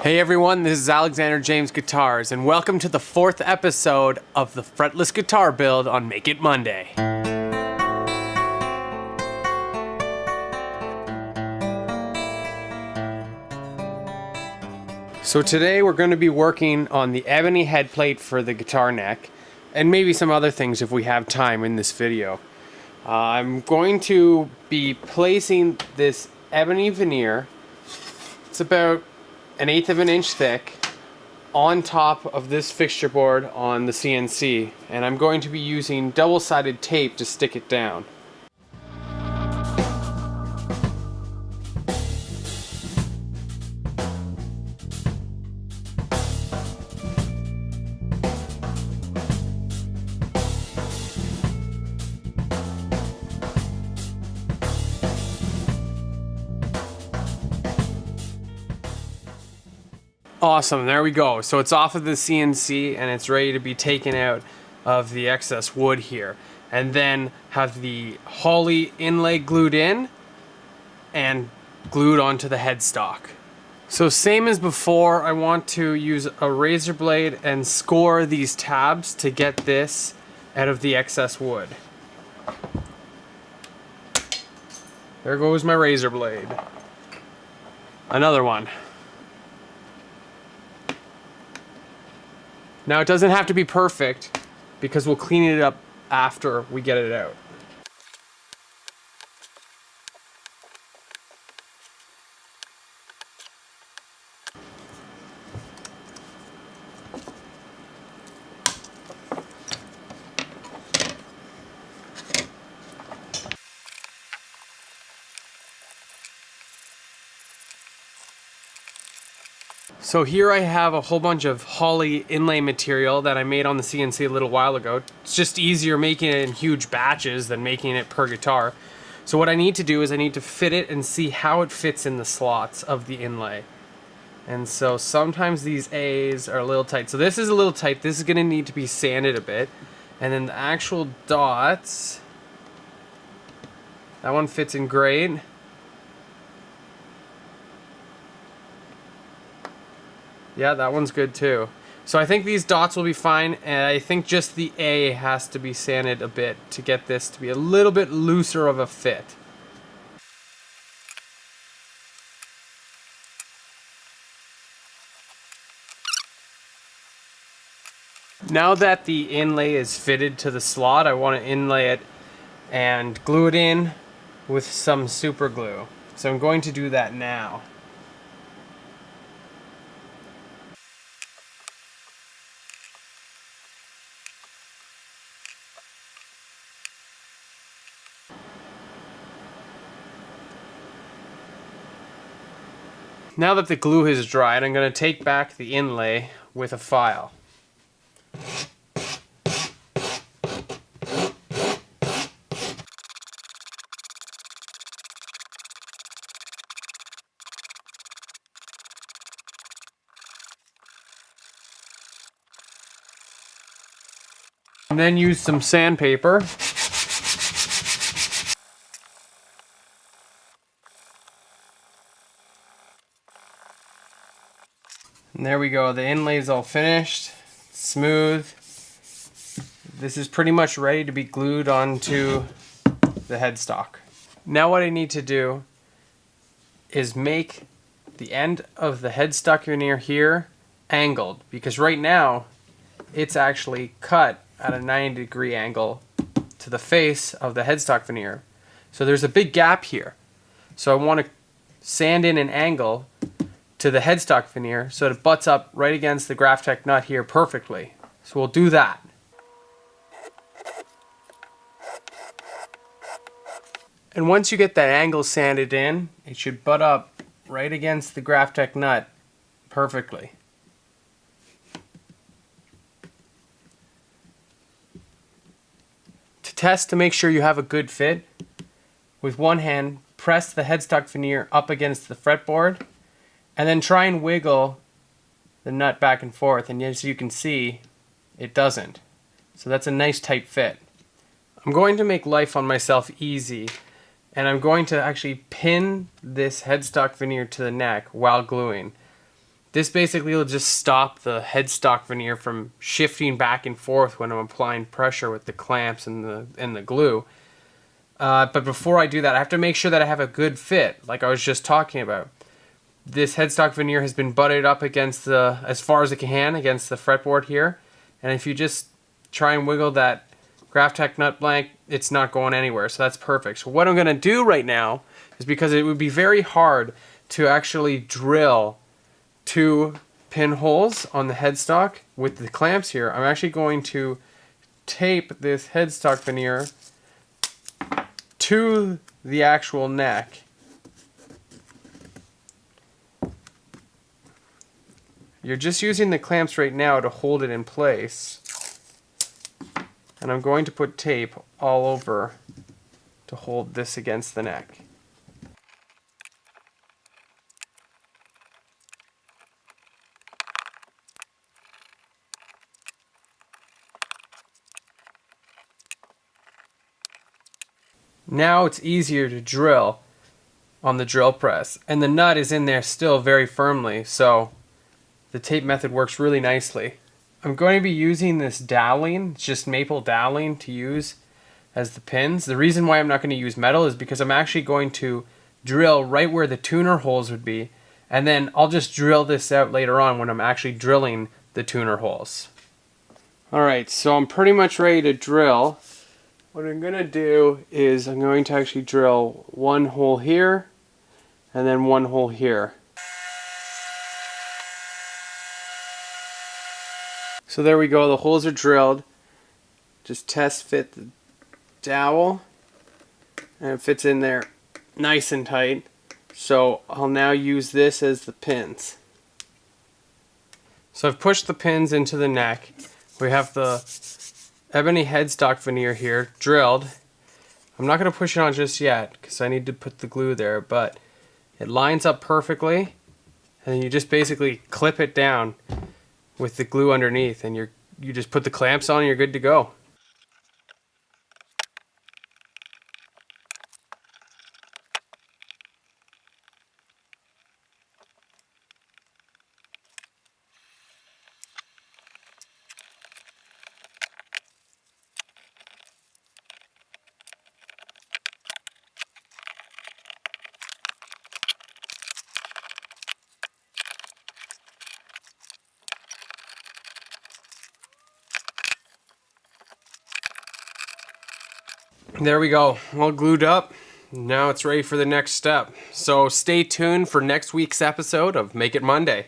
Hey everyone, this is Alexander James Guitars, and welcome to the 4th episode of the fretless guitar build on Make It Monday. So today we're going to be working on the ebony head plate for the guitar neck, and maybe some other things if we have time in this video. I'm going to be placing this ebony veneer, it's about 1/8 of an inch thick, on top of this fixture board on the CNC, and I'm going to be using double-sided tape to stick it down. Awesome, there we go. So it's off of the CNC and it's ready to be taken out of the excess wood here. And then have the Holley inlay glued in and glued onto the headstock. So same as before, I want to use a razor blade and score these tabs to get this out of the excess wood. There goes my razor blade. Another one. Now it doesn't have to be perfect because we'll clean it up after we get it out. So here I have a whole bunch of Holley inlay material that I made on the CNC a little while ago. It's just easier making it in huge batches than making it per guitar. So what I need to do is I need to fit it and see how it fits in the slots of the inlay. And so sometimes these A's are a little tight. So this is a little tight. This is going to need to be sanded a bit. And then the actual dots, that one fits in great. Yeah, that one's good too. So I think these dots will be fine, and I think just the A has to be sanded a bit to get this to be a little bit looser of a fit. Now that the inlay is fitted to the slot, I want to inlay it and glue it in with some super glue. So I'm going to do that now. Now that the glue has dried, I'm going to take back the inlay with a file. And then use some sandpaper. And there we go, the inlay is all finished, smooth. This is pretty much ready to be glued onto the headstock. Now what I need to do is make the end of the headstock veneer here angled, because right now it's actually cut at a 90-degree angle to the face of the headstock veneer. So there's a big gap here. So I want to sand in an angle to the headstock veneer so it butts up right against the Graphtec nut here perfectly. So we'll do that. And once you get that angle sanded in, it should butt up right against the Graphtec nut perfectly. To test to make sure you have a good fit, with one hand press the headstock veneer up against the fretboard, and then try and wiggle the nut back and forth, and as you can see, it doesn't. So that's a nice tight fit. I'm going to make life on myself easy, and I'm going to actually pin this headstock veneer to the neck while gluing. This basically will just stop the headstock veneer from shifting back and forth when I'm applying pressure with the clamps and the glue. But before I do that, I have to make sure that I have a good fit, like I was just talking about. This headstock veneer has been butted up against as far as it can, against the fretboard here. And if you just try and wiggle that Graphtec nut blank, it's not going anywhere, so that's perfect. So what I'm going to do right now is, because it would be very hard to actually drill 2 pinholes on the headstock with the clamps here, I'm actually going to tape this headstock veneer to the actual neck. You're just using the clamps right now to hold it in place. And I'm going to put tape all over to hold this against the neck. Now it's easier to drill on the drill press, and the nut is in there still very firmly, so the tape method works really nicely. I'm going to be using this doweling, it's just maple doweling, to use as the pins. The reason why I'm not going to use metal is because I'm actually going to drill right where the tuner holes would be, and then I'll just drill this out later on when I'm actually drilling the tuner holes. Alright, so I'm pretty much ready to drill. What I'm going to do is I'm going to actually drill 1 hole here and then 1 hole here. So there we go, the holes are drilled. Just test fit the dowel, and it fits in there nice and tight. So I'll now use this as the pins. So I've pushed the pins into the neck. We have the ebony headstock veneer here drilled. I'm not going to push it on just yet because I need to put the glue there, but it lines up perfectly, and you just basically clip it down with the glue underneath, and you just put the clamps on and you're good to go. There we go, all glued up. Now it's ready for the next step. So stay tuned for next week's episode of Make It Monday.